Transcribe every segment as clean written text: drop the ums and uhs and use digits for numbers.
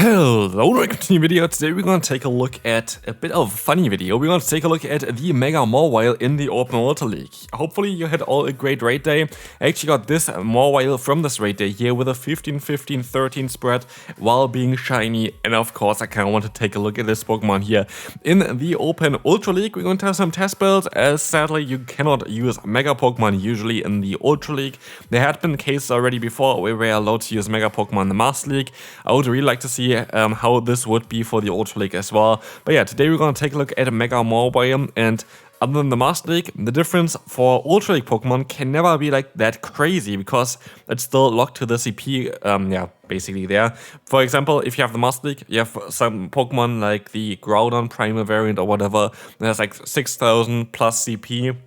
Hello, welcome to a new video. Today we're going to take a look at a bit of a funny video. We're going to take a look at the Mega Mawile in the Open Water League. Hopefully you had all a great raid day. I actually got this Mawile from this raid day here with a 15-15-13 spread while being shiny. And of course I kind of want to take a look at this Pokemon here. In the Open Ultra League we're going to have some test builds, as sadly you cannot use Mega Pokemon usually in the Ultra League. There had been cases already before where we were allowed to use Mega Pokemon in the Master League. I would really like to see how this would be for the Ultra League as well. But yeah, today we're going to take a look at a Mega Mawile, and other than the Master League, the difference for Ultra League Pokemon can never be like that crazy because it's still locked to the CP, basically there. For example, if you have the Master League, you have some Pokemon like the Groudon Primal variant or whatever, there's like 6,000 plus CP,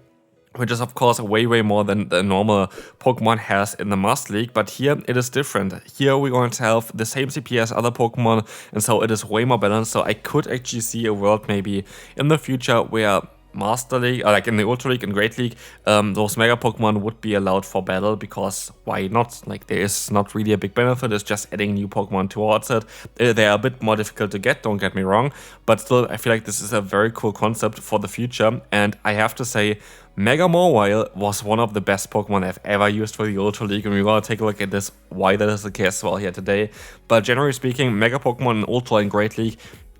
which is of course way more than the normal Pokemon has in the Master League, but here it is different. Here we're going to have the same CP as other Pokemon, and so it is way more balanced. So I could actually see a world maybe in the future where Master League, or like in the Ultra League and Great League, those Mega Pokemon would be allowed for battle, because why not? Like, there is not really a big benefit, it's just adding new Pokemon towards it. They are a bit more difficult to get, don't get me wrong, but still I feel like this is a very cool concept for the future, and I have to say Mega Mawile was one of the best Pokemon I've ever used for the Ultra League, and we're gonna take a look at this, why that is the case as well here today. But generally speaking, Mega Pokemon in Ultra and Great League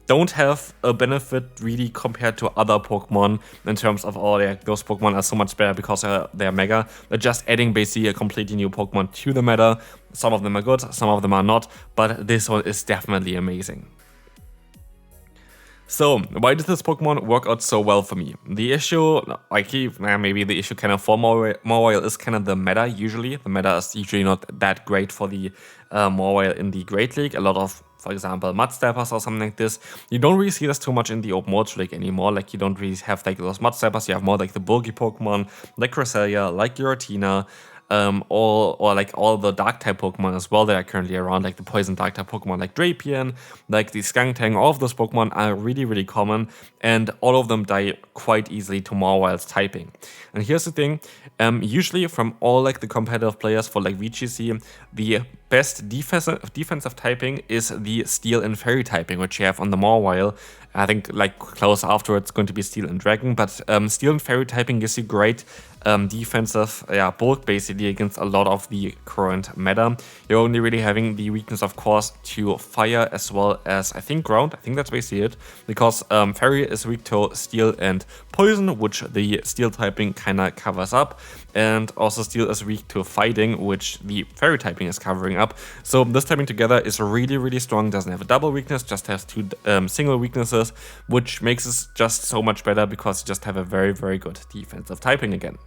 don't have a benefit really compared to other Pokemon in terms of, those Pokemon are so much better because they're Mega. They're just adding basically a completely new Pokemon to the meta. Some of them are good, some of them are not, but this one is definitely amazing. So, why did this Pokemon work out so well for me? The issue, maybe the issue kind of for Mawile is kind of the meta usually. The meta is usually not that great for the Mawile in the Great League. A lot of, for example, Mud Steppers or something like this. You don't really see this too much in the Open Water League anymore. Like, you don't really have like those Mud Steppers. You have more like the bulky Pokemon, like Cresselia, like Giratina, or like all the dark type Pokemon as well that are currently around, like the poison dark type Pokemon like Drapion, like the Skuntank. All of those Pokemon are really common, and all of them die quite easily to Mawile's typing. And here's the thing, usually from all like the competitive players for like VGC, the best defensive typing is the Steel and Fairy typing, which you have on the Mawile. I think like close after it's going to be Steel and Dragon, but Steel and Fairy typing gives you great defensive bulk basically against a lot of the current meta. You're only really having the weakness, of course, to fire as well as I think ground. I think that's basically it, because Fairy is weak to Steel and Poison, which the Steel typing kinda covers up, and also Steel is weak to fighting, which the Fairy typing is covering up. So this typing together is really strong. Doesn't have a double weakness, just has two single weaknesses, which makes it just so much better because you just have a very good defensive typing again.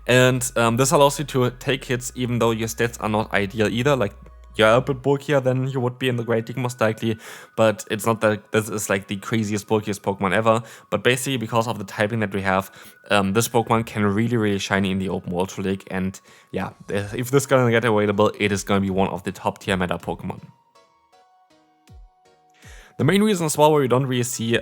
And this allows you to take hits even though your stats are not ideal either. Like, you're a bit bulkier than you would be in the Great League most likely, but it's not that this is like the craziest, bulkiest Pokemon ever. But basically, because of the typing that we have, this Pokemon can really shine in the Open Ultra League. And yeah, if this is gonna get available, it is gonna be one of the top tier meta Pokemon. The main reason as well why we don't really see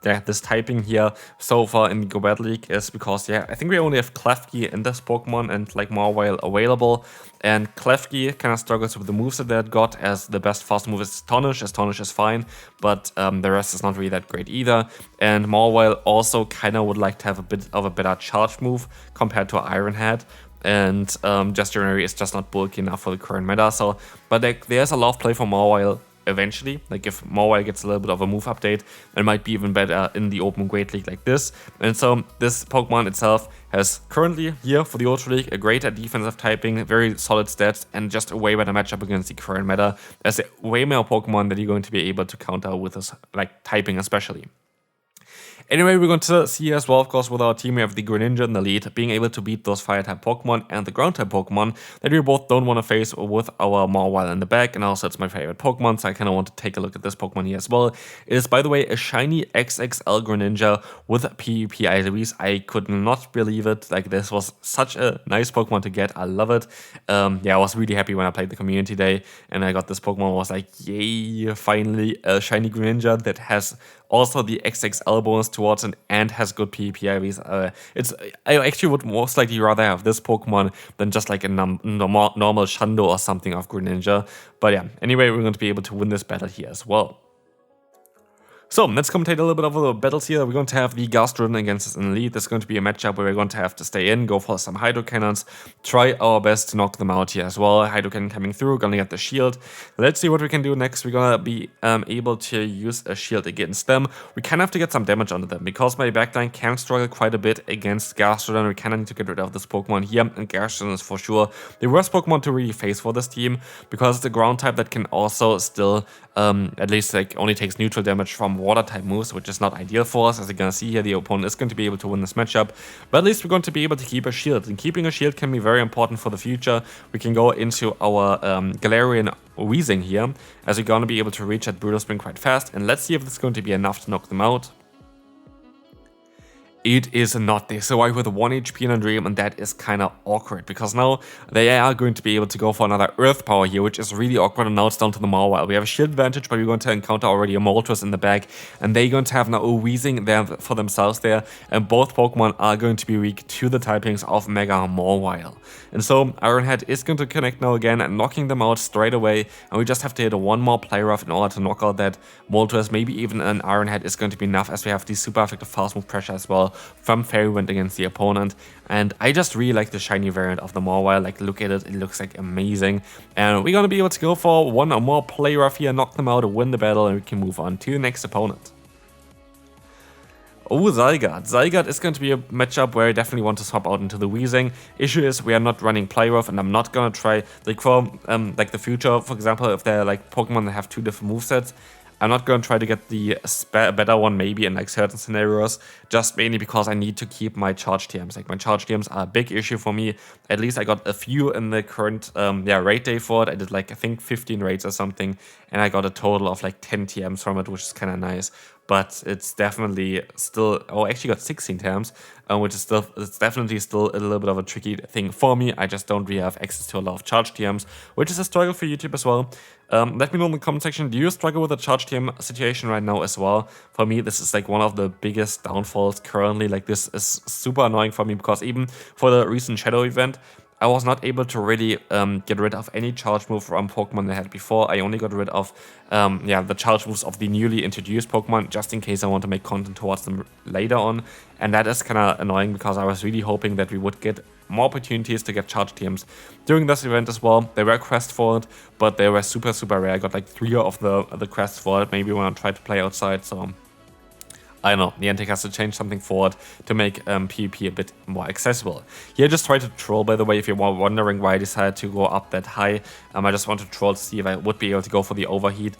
this typing here so far in the Go Battle League is because, I think we only have Klefki in this Pokemon and like Mawile available, and Klefki kind of struggles with the moves that it got, as the best fast move is Astonish. Astonish is fine, but the rest is not really that great either. And Mawile also kind of would like to have a bit of a better charge move compared to Iron Head. And just generally it's just not bulky enough for the current meta. So, but like, there's a lot of play for Mawile eventually. Like, if Mawile gets a little bit of a move update, it might be even better in the Open Great League like this. And so this Pokemon itself has currently here for the Ultra League a greater defensive typing, very solid stats, and just a way better matchup against the current meta. There's way more Pokemon that you're going to be able to counter with this like typing especially. Anyway, we're going to see as well, of course, with our team, we have the Greninja in the lead, being able to beat those Fire-type Pokemon and the Ground-type Pokemon that we both don't want to face with our Mawile in the back. And also, it's my favorite Pokemon, so I kind of want to take a look at this Pokemon here as well. It is, by the way, a shiny XXL Greninja with PvP IVs. I could not believe it. Like, this was such a nice Pokemon to get. I love it. I was really happy when I played the community day and I got this Pokemon. I was like, yay, finally a shiny Greninja that has also the XXL bonus towards it and has good PvP IVs. I actually would most likely rather have this Pokemon than just like a normal Shundo or something of Greninja. But yeah, anyway, we're going to be able to win this battle here as well. So let's commentate a little bit of the battles here. We're going to have the Gastrodon against an Elite. This is going to be a matchup where we're going to have to stay in, go for some Hydro Cannons, try our best to knock them out here as well. Hydro Cannon coming through, gonna get the shield. Let's see what we can do next. We're gonna be able to use a shield against them. We kind of have to get some damage onto them because my backline can struggle quite a bit against Gastrodon. We kind of need to get rid of this Pokemon here, and Gastrodon is for sure the worst Pokemon to really face for this team because it's a ground type that can also still at least like only takes neutral damage from water type moves, which is not ideal for us. As you're gonna see here, the opponent is going to be able to win this matchup, but at least we're going to be able to keep a shield, and keeping a shield can be very important for the future. We can go into our Galarian Weezing here, as we're going to be able to reach that Brutal Spring quite fast, and let's see if this is going to be enough to knock them out. It is not. They survive with 1 HP in a Dream, and that is kind of awkward because now they are going to be able to go for another Earth Power here, which is really awkward, and now it's down to the Mawile. We have a shield advantage, but we're going to encounter already a Moltres in the back, and they're going to have now a Weezing there for themselves there, and both Pokemon are going to be weak to the typings of Mega Mawile. And so Ironhead is going to connect now again, knocking them out straight away, and we just have to hit one more Play Rough in order to knock out that Moltres. Maybe even an Ironhead is going to be enough, as we have the super effective fast move pressure as well from Fairy Wind against the opponent. And I just really like the shiny variant of the Mawile. Like, look at it, it looks like amazing. And we're gonna be able to go for one or more Play Rough here, knock them out, win the battle, and we can move on to the next opponent. Oh, Zygarde. Zygarde is going to be a matchup where I definitely want to swap out into the Weezing. Issue is we are not running Play Rough, and I'm not gonna try like for like the future, for example, if they're like Pokemon that have 2 different movesets. I'm not going to try to get the better one maybe in like certain scenarios, just mainly because I need to keep my charge TMs. Like, my charge TMs are a big issue for me. At least I got a few in the current raid day for it. I did like I think 15 raids or something, and I got a total of like 10 TMs from it, which is kind of nice. But it's definitely still, oh, I actually got 16 TMs, which is still, it's definitely still a little bit of a tricky thing for me. I just don't really have access to a lot of charge TMs, which is a struggle for YouTube as well. Let me know in the comment section, do you struggle with the charge TM situation right now as well? For me, this is like one of the biggest downfalls currently. Like, this is super annoying for me because even for the recent Shadow event, I was not able to really get rid of any charge move from Pokemon I had before. I only got rid of the charge moves of the newly introduced Pokemon, just in case I want to make content towards them later on. And that is kind of annoying because I was really hoping that we would get more opportunities to get charge TMs during this event as well. There were quests for it, but they were super, super rare. I got like 3 of the quests for it, maybe when I tried to play outside, so I don't know, Niantic has to change something for it to make PvP a bit more accessible. Here I just tried to troll, by the way, if you're wondering why I decided to go up that high. I just wanted to troll to see if I would be able to go for the overheat.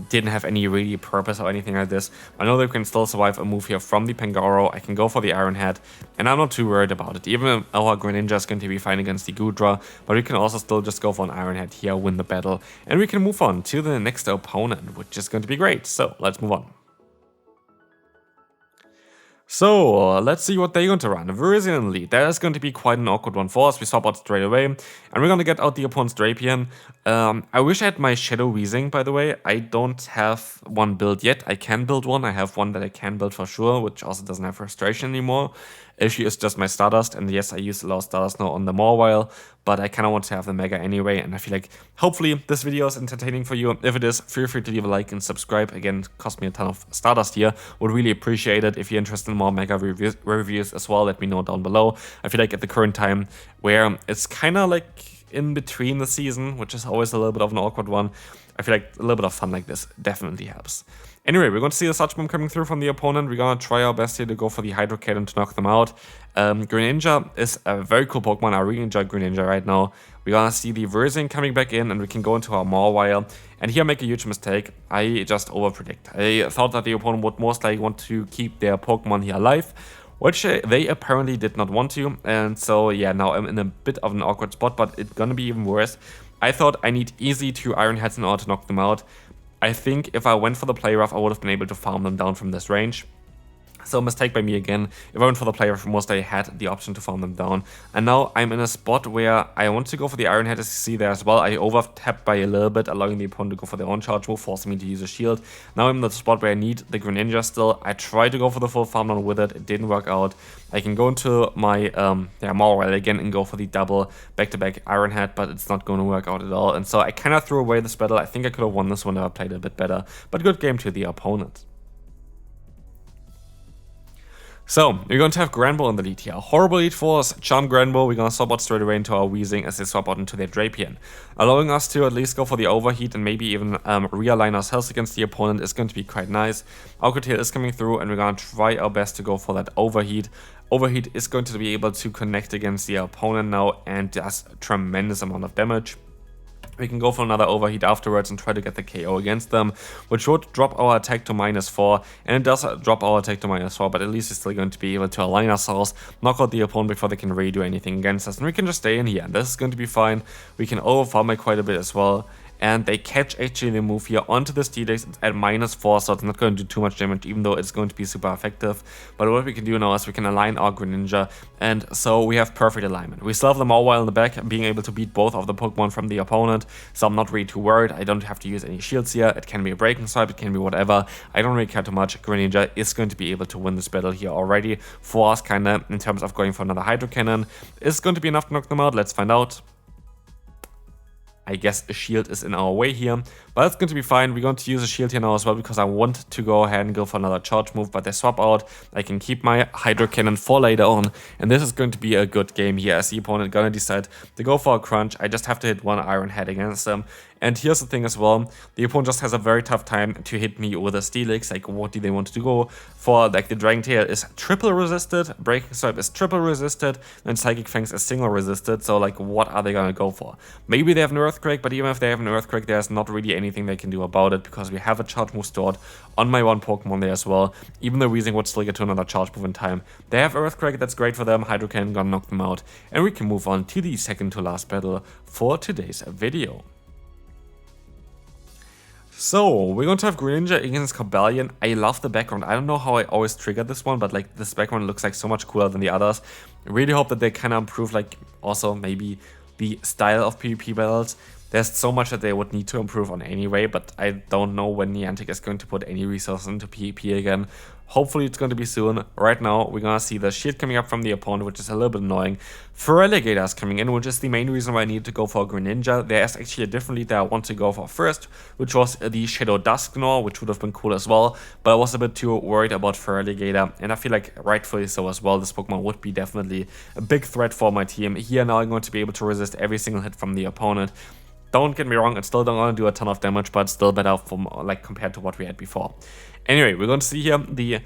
Didn't have any really purpose or anything like this. I know that we can still survive a move here from the Pangoro. I can go for the Ironhead, and I'm not too worried about it. Even our Greninja is going to be fine against the Goodra, but we can also still just go for an Ironhead here, win the battle, and we can move on to the next opponent, which is going to be great. So let's move on. So, let's see what they're going to run. Virizion Elite. That is going to be quite an awkward one for us. We swap out straight away, and we're going to get out the opponent's Drapion. I wish I had my Shadow Weezing, by the way. I don't have one built yet. I can build one. I have one that I can build for sure, which also doesn't have frustration anymore. Issue is just my Stardust, and yes, I use a lot of Stardust now on the Mawile, but I kind of want to have the Mega anyway, and I feel like hopefully this video is entertaining for you. If it is, feel free to leave a like and subscribe. Again, it cost me a ton of Stardust here. Would really appreciate it. If you're interested in more Mega reviews as well, let me know down below. I feel like at the current time, where it's kind of like in between the season, which is always a little bit of an awkward one, I feel like a little bit of fun like this definitely helps. Anyway, we're going to see the Such Bomb coming through from the opponent. We're going to try our best here to go for the Hydro Cannon to knock them out. Greninja is a very cool Pokemon. I really enjoy Greninja right now. We're going to see the Virizion coming back in, and we can go into our Mawile. And here I make a huge mistake. I just overpredict. I thought that the opponent would most likely want to keep their Pokemon here alive, which they apparently did not want to. And so, yeah, now I'm in a bit of an awkward spot, but it's going to be even worse. I thought I need easy 2 Ironheads in order to knock them out. I think if I went for the Play Rough, I would have been able to farm them down from this range. So mistake by me again. If I went for the player from most, I had the option to farm them down. And now I'm in a spot where I want to go for the Iron Head, as you see there as well. I over-tapped by a little bit, allowing the opponent to go for their own charge move, forcing me to use a shield. Now I'm in the spot where I need the Greninja still. I tried to go for the full farm down with it. It didn't work out. I can go into my Mawile again and go for the double back-to-back Iron Head, but it's not going to work out at all. And so I kind of threw away this battle. I think I could have won this one if I played a bit better. But good game to the opponent. So, we're going to have Granbull in the lead here. Horrible lead for us, Charm Granbull. We're going to swap out straight away into our Weezing as they swap out into their Drapion. Allowing us to at least go for the overheat and maybe even realign ourselves against the opponent is going to be quite nice. Alcatail is coming through and we're going to try our best to go for that overheat. Overheat is going to be able to connect against the opponent now and does a tremendous amount of damage. We can go for another overheat afterwards and try to get the KO against them, which would drop our attack to -4, and it does drop our attack to -4, but at least we're still going to be able to align ourselves, knock out the opponent before they can really do anything against us, and we can just stay in here, and this is going to be fine. We can overfarm it quite a bit as well. And they catch actually the move here onto the Steelix at -4, so it's not going to do too much damage, even though it's going to be super effective. But what we can do now is we can align our Greninja, and so we have perfect alignment. We still have the Mawile in the back, being able to beat both of the Pokemon from the opponent, so I'm not really too worried. I don't have to use any shields here. It can be a Breaking Swipe, it can be whatever. I don't really care too much. Greninja is going to be able to win this battle here already for us, kinda, in terms of going for another Hydro Cannon. Is it going to be enough to knock them out? Let's find out. I guess a shield is in our way here, but it's going to be fine. We're going to use a shield here now as well because I want to go ahead and go for another charge move, but they swap out. I can keep my Hydro Cannon for later on, and this is going to be a good game here as the opponent gonna decide to go for a crunch. I just have to hit one Iron Head against them. And here's the thing as well, the opponent just has a very tough time to hit me with a Steelix. Like, what do they want to go for? Like, the Dragon Tail is triple resisted, Breaking Swipe is triple resisted, and Psychic Fangs is single resisted, so like, what are they gonna go for? Maybe they have an Earthquake, but even if they have an Earthquake, there's not really anything they can do about it, because we have a charge move stored on my one Pokemon there as well. Even the Weezing would still get to another charge move in time. They have Earthquake, that's great for them, Hydro Cannon gonna knock them out, and we can move on to the second to last battle for today's video. So, we're going to have Greninja against Cobalion. I love the background. I don't know how I always trigger this one, but like this background looks like so much cooler than the others. I really hope that they kind of improve, like, also maybe the style of PvP battles. There's so much that they would need to improve on anyway, but I don't know when Niantic is going to put any resources into PvP again. Hopefully it's going to be soon. Right now, we're going to see the shield coming up from the opponent, which is a little bit annoying. Feraligatr is coming in, which is the main reason why I need to go for Greninja. There is actually a different lead that I want to go for first, which was the Shadow Dusknoir, which would have been cool as well. But I was a bit too worried about Feraligatr, and I feel like rightfully so as well. This Pokemon would be definitely a big threat for my team. Here now I'm going to be able to resist every single hit from the opponent. Don't get me wrong, it's still not going to do a ton of damage, but still better from, like, compared to what we had before. Anyway, we're going to see here the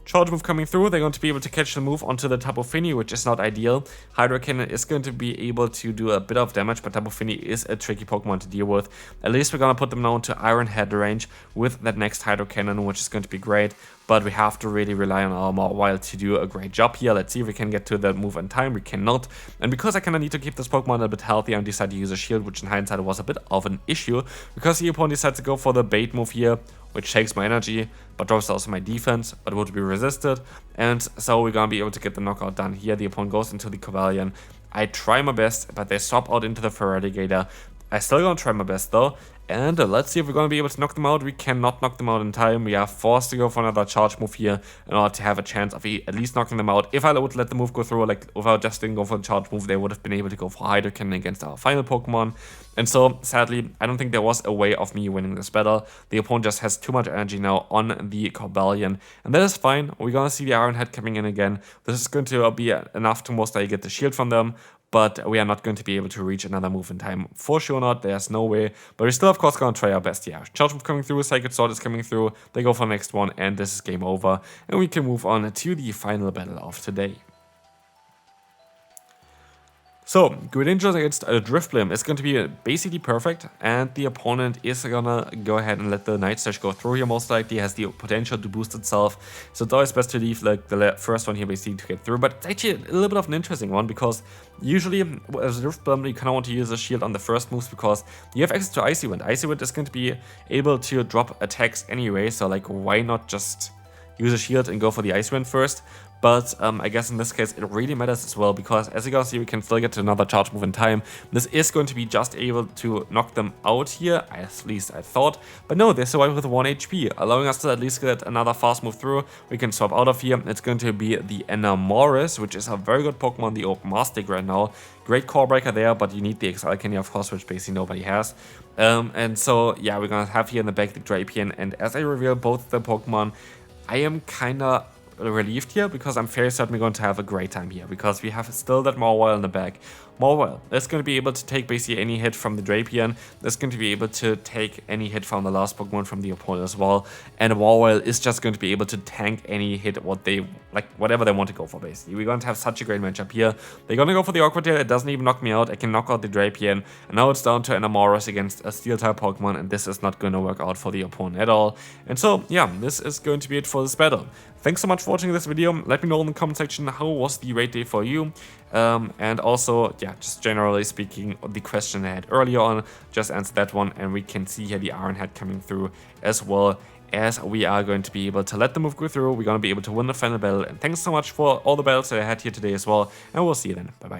charge move coming through. They're going to be able to catch the move onto the Tapu Fini, which is not ideal. Hydro Cannon is going to be able to do a bit of damage, but Tapu Fini is a tricky Pokemon to deal with. At least we're going to put them now into Iron Head range with that next Hydro Cannon, which is going to be great. But we have to really rely on our Mawile to do a great job here. Let's see if we can get to that move in time. We cannot. And because I kind of need to keep this Pokemon a bit healthy, I decided to use a shield, which in hindsight was a bit of an issue, because the opponent decided to go for the bait move here, which takes my energy, but drops also my defense, but would be resisted. And so we're going to be able to get the knockout done here. The opponent goes into the Cobalion. I try my best, but they swap out into the Feraligatr. I still gonna try my best though. And let's see if we're going to be able to knock them out. We cannot knock them out in time. We are forced to go for another charge move here in order to have a chance of at least knocking them out. If I would let the move go through, like if I just didn't go for the charge move, they would have been able to go for Hydro Cannon against our final Pokemon. And so, sadly, I don't think there was a way of me winning this battle. The opponent just has too much energy now on the Cobalion. And that is fine. We're going to see the Iron Head coming in again. This is going to be enough to most likely get the shield from them. But we are not going to be able to reach another move in time. For sure not, there's no way. But we're still, of course, going to try our best here. Charge move coming through, Sacred Sword is coming through. They go for the next one, and this is game over. And we can move on to the final battle of today. So, Greninja against Drifblim is going to be basically perfect, and the opponent is gonna go ahead and let the Night Slash go through here, most likely, has the potential to boost itself, so it's always best to leave like the first one here basically to get through, but it's actually a little bit of an interesting one, because usually as Drifblim you kind of want to use a shield on the first moves, because you have access to Icy Wind. Icy Wind is going to be able to drop attacks anyway, so like why not just use a shield and go for the Ice Wind first. But I guess in this case it really matters as well, because as you guys see, we can still get to another charge move in time. This is going to be just able to knock them out here, at least I thought. But no, they survive with 1 HP, allowing us to at least get another fast move through. We can swap out of here. It's going to be the Enamoris, which is a very good Pokemon, the Open Master right now. Great core breaker there, but you need the XL Candy, of course, which basically nobody has. And so, yeah, we're gonna have here in the back the Drapion, and as I reveal both the Pokemon, I am kinda relieved here, because I'm fairly certain we're going to have a great time here, because we have still that Mawile in the back. Mawile is going to be able to take basically any hit from the Drapion. It's going to be able to take any hit from the last Pokemon from the opponent as well. And Mawile is just going to be able to tank any hit, whatever they want to go for basically. We're going to have such a great matchup here. They're going to go for the Aqua Tail. It doesn't even knock me out. I can knock out the Drapion. And now it's down to Enamoris against a Steel type Pokemon, and this is not going to work out for the opponent at all. And so, yeah, this is going to be it for this battle. Thanks so much for watching this video. Let me know in the comment section how was the raid day for you. And also, yeah, just generally speaking, the question I had earlier on, just answer that one, and we can see here the Iron Head coming through as well, as we are going to be able to let the move go through. We're going to be able to win the final battle. And thanks so much for all the battles that I had here today as well, and we'll see you then. Bye bye.